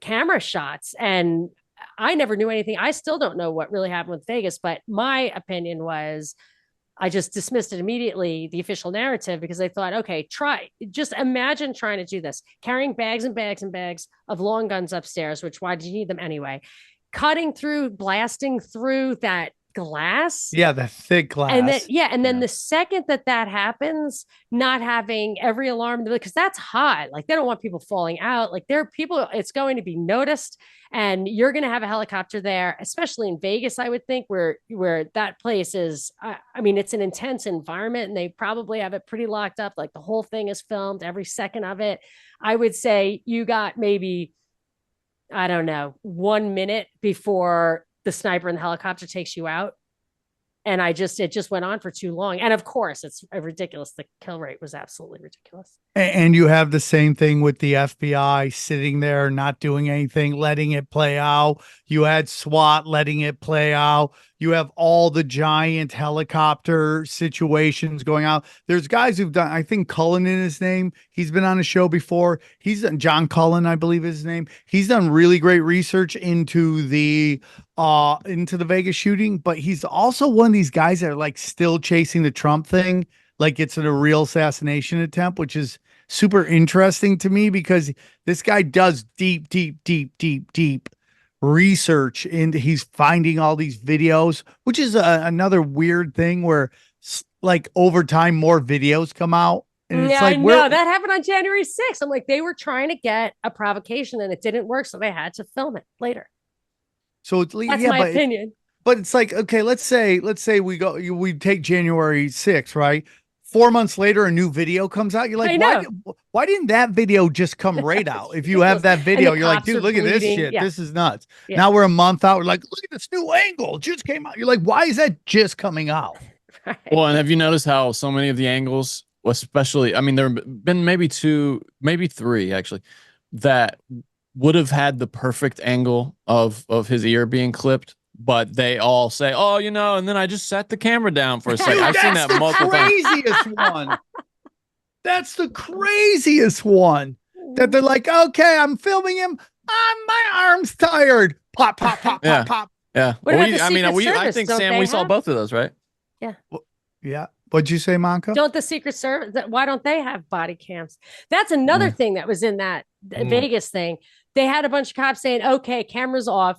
camera shots. And I never knew anything. I still don't know what really happened with Vegas, but my opinion was I just dismissed it immediately, the official narrative, because I thought, okay, just imagine trying to do this, carrying bags and bags and bags of long guns upstairs, which why did you need them anyway? Cutting through, blasting through that glass. Yeah, the thick glass. And then the second that happens, not having every alarm, because that's hot. Like, they don't want people falling out. Like, there are people, it's going to be noticed, and you're going to have a helicopter there, especially in Vegas, I would think, where that place is. I mean, it's an intense environment, and they probably have it pretty locked up. Like, the whole thing is filmed, every second of it. I would say you got maybe, I don't know, 1 minute before the sniper in the helicopter takes you out. And it just went on for too long. And of course, it's ridiculous. The kill rate was absolutely ridiculous. And you have the same thing with the FBI sitting there, not doing anything, letting it play out. You had SWAT letting it play out. You have all the giant helicopter situations going out. There's guys who've done, I think Cullen in his name. He's been on a show before. He's done, John Cullen, I believe is his name. He's done really great research into the Vegas shooting, but he's also one of these guys that are like still chasing the Trump thing. Like it's a real assassination attempt, which is super interesting to me because this guy does deep research into, he's finding all these videos, which is another weird thing where like over time, more videos come out. And it's like, I know that happened on January 6th. I'm like, they were trying to get a provocation and it didn't work. So they had to film it later. So that's my opinion. But it's like, okay, let's say we take January 6th, right? 4 months later, a new video comes out. You're like, why didn't that video just come right out? If you have that video, you're like, dude, look at this shit. Yeah. This is nuts. Yeah. Now we're a month out. We're like, look at this new angle. It just came out. You're like, why is that just coming out? Right. Well, and have you noticed how so many of the angles, especially, I mean, there have been maybe 2, maybe 3 actually, that would have had the perfect angle of his ear being clipped. But they all say, oh, and then I just sat the camera down for a second. I've seen that multiple times. One. That's the craziest one. That they're like, okay, I'm filming him. My arm's tired. Pop, pop, pop, pop, pop. Yeah. Well, I think, Sam, we saw both of those, right? Yeah. Yeah. What'd you say, Monka? Don't the Secret Service, why don't they have body cams? That's another thing that was in that Vegas thing. They had a bunch of cops saying, okay, cameras off.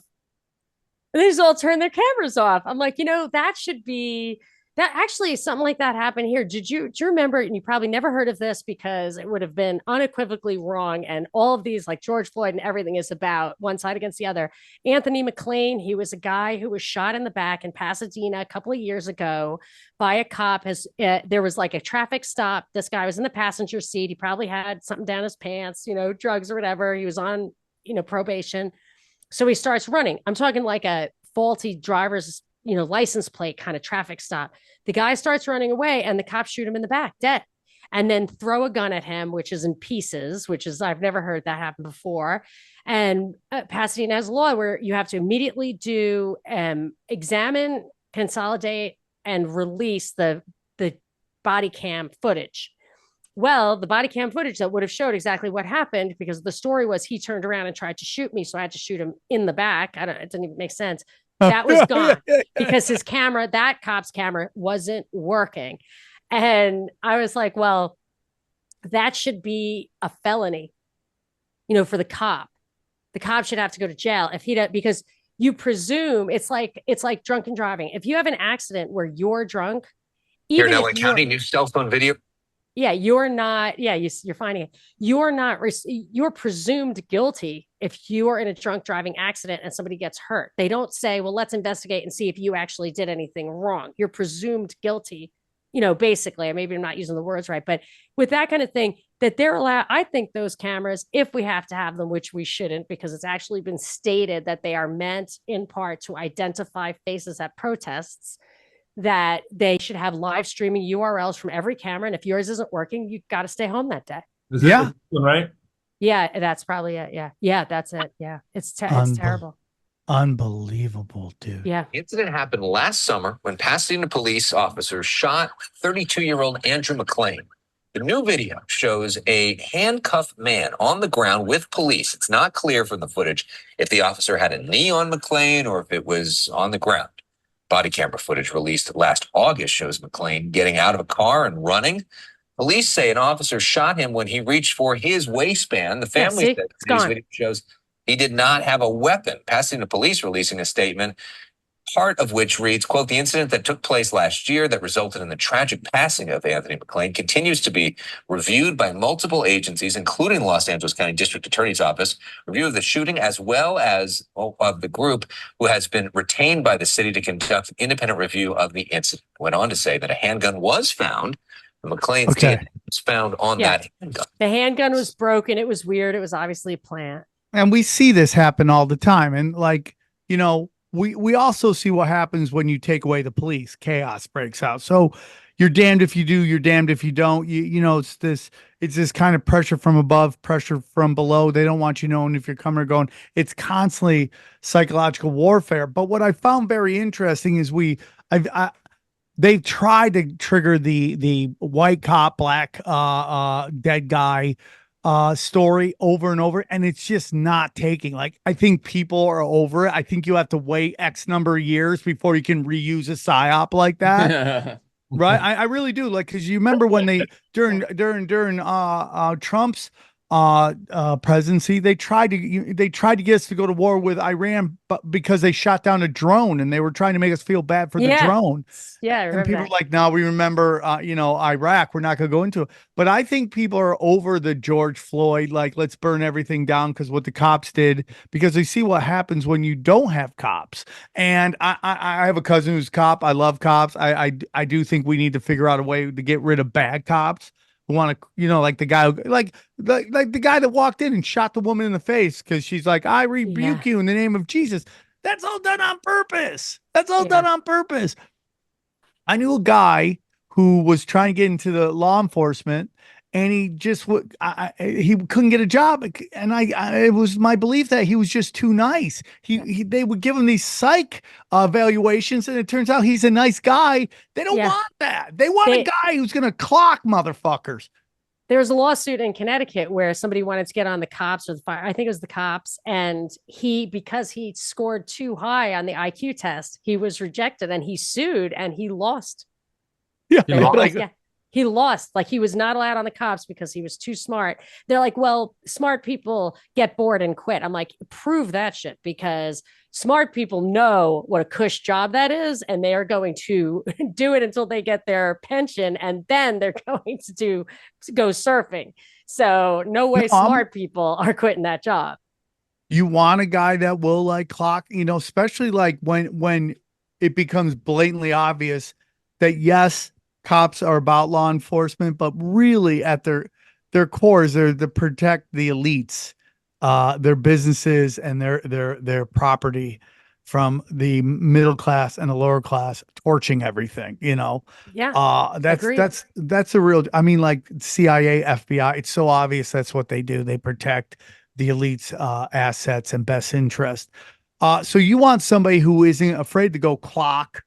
They just all turn their cameras off. I'm like, that should be that. Actually, something like that happened here. Do you remember? And you probably never heard of this because it would have been unequivocally wrong. And all of these, like George Floyd and everything, is about one side against the other. Anthony McLean, he was a guy who was shot in the back in Pasadena a couple of years ago by a cop. There was like a traffic stop. This guy was in the passenger seat. He probably had something down his pants, drugs or whatever. He was on, probation. So he starts running. I'm talking like a faulty driver's, license plate kind of traffic stop. The guy starts running away and the cops shoot him in the back, dead, and then throw a gun at him, which is in pieces, I've never heard that happen before. And Pasadena has a law where you have to immediately examine, consolidate, and release the body cam footage. Well, the body cam footage that would have showed exactly what happened, because the story was he turned around and tried to shoot me, so I had to shoot him in the back. It didn't even make sense. That was gone because that cop's camera wasn't working. And I was like, well, that should be a felony, for the cop. The cop should have to go to jail if because you presume it's like drunken driving. If you have an accident where you're drunk, even here in LA County, new cell phone video. Yeah, you're not. Yeah, you're finding it. You're presumed guilty if you are in a drunk driving accident and somebody gets hurt. They don't say, well, let's investigate and see if you actually did anything wrong. You're presumed guilty, basically. Maybe I'm not using the words right, but with that kind of thing, that they're allowed. I think those cameras, if we have to have them, which we shouldn't, because it's actually been stated that they are meant in part to identify faces at protests, that they should have live streaming URLs from every camera. And if yours isn't working, you got to stay home that day. Is it right? Yeah, that's probably it. Yeah, that's it. Yeah, it's terrible. Unbelievable, dude. Yeah. The incident happened last summer when Pasadena police officers shot 32-year-old Andrew McLean. The new video shows a handcuffed man on the ground with police. It's not clear from the footage if the officer had a knee on McLean or if it was on the ground. Body camera footage released last August shows McLean getting out of a car and running. Police say an officer shot him when he reached for his waistband. The family said this video shows he did not have a weapon. Pasadena police releasing a statement, part of which reads, quote, the incident that took place last year that resulted in the tragic passing of Anthony McLean continues to be reviewed by multiple agencies, including the Los Angeles County District Attorney's Office. Review of the shooting, as well as of the group who has been retained by the city to conduct an independent review of the incident. Went on to say that a handgun was found. McLean's DNA was found on that handgun. The handgun was broken. It was weird. It was obviously a plant. And we see this happen all the time. And we also see what happens when you take away the police. Chaos breaks out. So you're damned if you do, you're damned if you don't. It's this kind of pressure from above, pressure from below. They don't want you knowing if you're coming or going. It's constantly psychological warfare. But what I found very interesting is they've tried to trigger the white cop, black dead guy story over and over, and it's just not taking. Like, I think people are over it. I think you have to wait X number of years before you can reuse a psyop like that. Right? I really do. Like, because you remember when they during Trump's presidency, they tried to get us to go to war with Iran, but because they shot down a drone and they were trying to make us feel bad for the drone. Yeah, I remember. And people were like, "No, we remember, Iraq. We're not going to go into it." But I think people are over the George Floyd, like, let's burn everything down because what the cops did, because they see what happens when you don't have cops. And I have a cousin who's a cop. I love cops. I do think we need to figure out a way to get rid of bad cops. Want to, like the guy, like the guy that walked in and shot the woman in the face because she's like, I rebuke you in the name of Jesus. That's all done on purpose. That's all done on purpose. I knew a guy who was trying to get into the law enforcement, and he just he couldn't get a job, and it was my belief that he was just too nice. They would give him these psych evaluations, and it turns out he's a nice guy. They don't want that. They want a guy who's going to clock motherfuckers. There was a lawsuit in Connecticut where somebody wanted to get on the cops or the fire. I think it was the cops, and because he scored too high on the IQ test, he was rejected, and he sued, and he lost. Yeah, he lost. Like, he was not allowed on the cops because he was too smart. They're like, well, smart people get bored and quit. I'm like, prove that shit, because smart people know what a cush job that is, and they are going to do it until they get their pension, and then they're going to go surfing. So no way smart people are quitting that job. You want a guy that will, like, clock, especially like when it becomes blatantly obvious that, yes, cops are about law enforcement, but really at their cores, they're to protect the elites, their businesses and their property from the middle class and the lower class torching everything, Yeah. That's Agreed. that's a real, I mean, like CIA, FBI, it's so obvious that's what they do. They protect the elite's assets and best interest. So you want somebody who isn't afraid to go clock,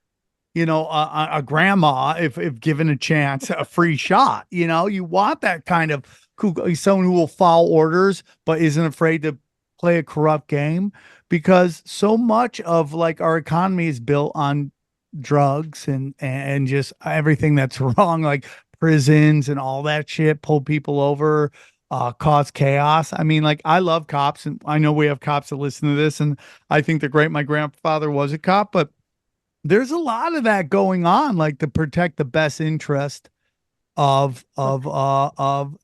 a grandma, if given a chance, a free shot. You want that kind of someone who will follow orders but isn't afraid to play a corrupt game, because so much of like our economy is built on drugs and just everything that's wrong, like prisons and all that shit, pull people over, cause chaos. I mean, like, I love cops, and I know we have cops that listen to this, and I think they're great. My grandfather was a cop, but there's a lot of that going on, like to protect the best interest of the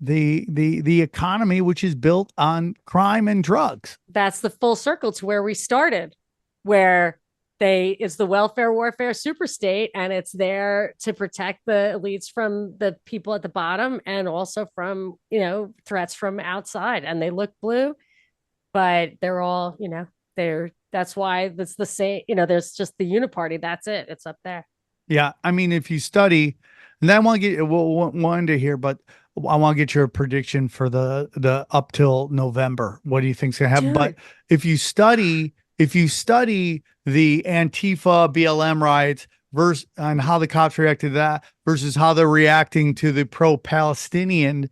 economy, which is built on crime and drugs. That's the full circle to where we started, where it's the welfare warfare super state, and it's there to protect the elites from the people at the bottom, and also from threats from outside. And they look blue, but they're all that's why that's the same. There's just the uniparty. That's it. It's up there. Yeah, I mean, if you study, and I want to get one to hear, but I want to get your prediction for the up till November. What do you think's gonna happen? Dude. But if you study the Antifa BLM riots versus and how the cops reacted to that versus how they're reacting to the pro-Palestinian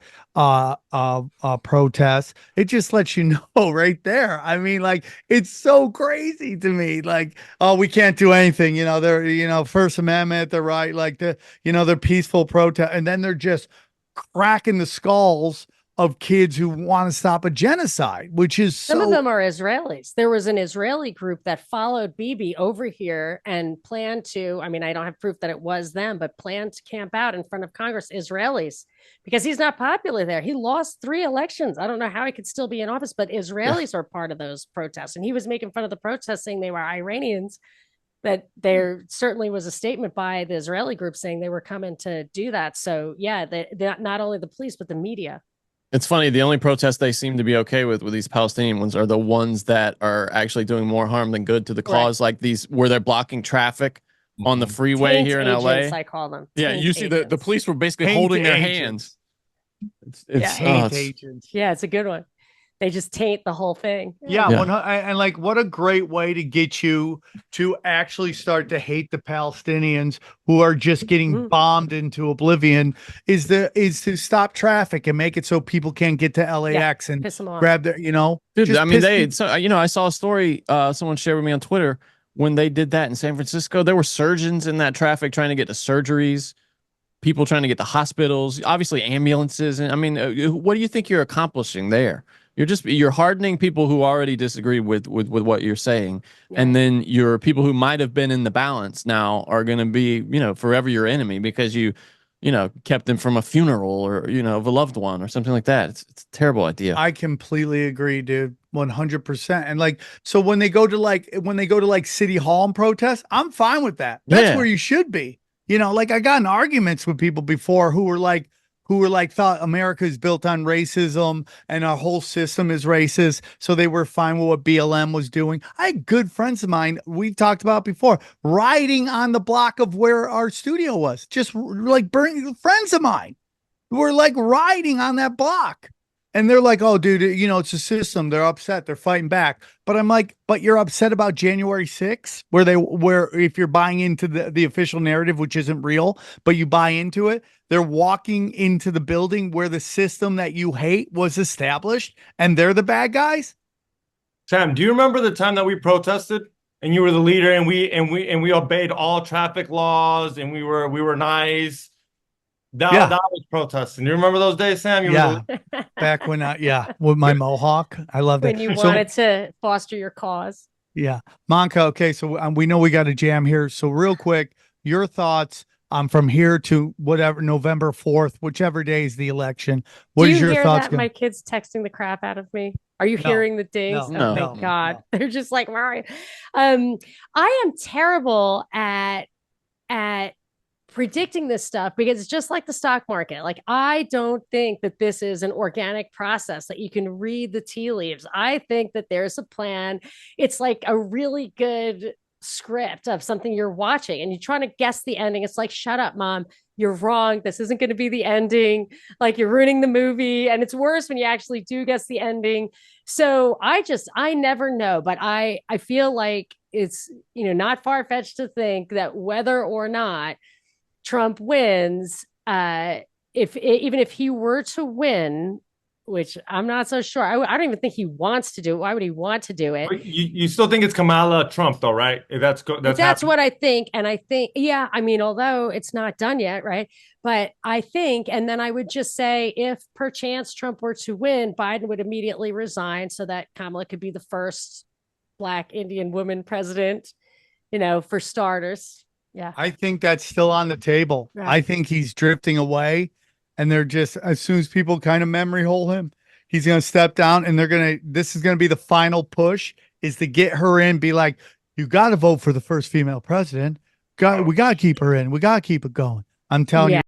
protests, it just lets you know right there. I mean, like, it's so crazy to me. Like, oh, we can't do anything. They're First Amendment, they're right. Like they're peaceful protest, and then they're just cracking the skulls of kids who want to stop a genocide, which is Some of them are Israelis. There was an Israeli group that followed Bibi over here and planned to, I mean, I don't have proof that it was them, but planned to camp out in front of Congress, Israelis, because he's not popular there. He lost 3 elections. I don't know how he could still be in office, but Israelis are part of those protests. And he was making fun of the protests, saying they were Iranians. But there certainly was a statement by the Israeli group saying they were coming to do that. So yeah, not only the police, but the media. It's funny. The only protests they seem to be okay with these Palestinian ones are the ones that are actually doing more harm than good to the cause, like these where they're blocking traffic on the freeway Taint here in agents, LA. I call them. Yeah, Taint you see the police were basically Taint holding their agents. hands. Yeah, it's a good one. They just taint the whole thing. Yeah. And like, what a great way to get you to actually start to hate the Palestinians who are just getting bombed into oblivion is to stop traffic and make it so people can't get to LAX and piss them off. grab their, Dude, I mean, I saw a story someone shared with me on Twitter when they did that in San Francisco. There were surgeons in that traffic trying to get to surgeries, people trying to get to hospitals, obviously ambulances. And I mean, what do you think you're accomplishing there? You're hardening people who already disagree with what you're saying. Yeah. And then your people who might have been in the balance now are going to be, forever your enemy because you kept them from a funeral or, of a loved one or something like that. It's a terrible idea. I completely agree, dude. 100%. And like, so when they go to City Hall and protest, I'm fine with that. That's where you should be. Like, I got in arguments with people before who were like thought America is built on racism and our whole system is racist. So they were fine with what BLM was doing. I had good friends of mine, we talked about before, riding on the block of where our studio was, just like burning, friends of mine who were like riding on that block. And they're like, oh, dude, it's a system. They're upset. They're fighting back. But I'm like, but you're upset about January 6th, where if you're buying into the official narrative, which isn't real, but you buy into it, they're walking into the building where the system that you hate was established, and they're the bad guys. Sam, do you remember the time that we protested and you were the leader and we obeyed all traffic laws and we were nice? That was protesting. You remember those days, Sam? Back when with my mohawk. I love that. When you wanted to foster your cause. Yeah. Monka, okay, so we know we got a jam here. So real quick, your thoughts from here to whatever, November 4th, whichever day is the election. What is your thoughts? My kids texting the crap out of me. Are you hearing the dings? No, thank God. No. They're just like, right. I am terrible at predicting this stuff because it's just like the stock market. Like, I don't think that this is an organic process that you can read the tea leaves. I think that there's a plan. It's like a really good script of something you're watching and you're trying to guess the ending. It's like, shut up, mom. You're wrong. This isn't going to be the ending. Like, you're ruining the movie. And it's worse when you actually do guess the ending. So I never know, but I feel like it's, not far-fetched to think that whether or not Trump wins, even if he were to win, which I'm not so sure. I don't even think he wants to do it. Why would he want to do it? You still think it's Kamala Trump though, right? That's what I think. And I think, yeah, I mean, although it's not done yet, right? But I think, and then I would just say, if perchance Trump were to win, Biden would immediately resign so that Kamala could be the first Black Indian woman president, for starters. Yeah. I think that's still on the table. Right. I think he's drifting away, and they're just, as soon as people kind of memory hole him, he's going to step down, and this is going to be the final push, is to get her in, be like, you got to vote for the first female president. We got to keep her in. We got to keep it going. I'm telling you.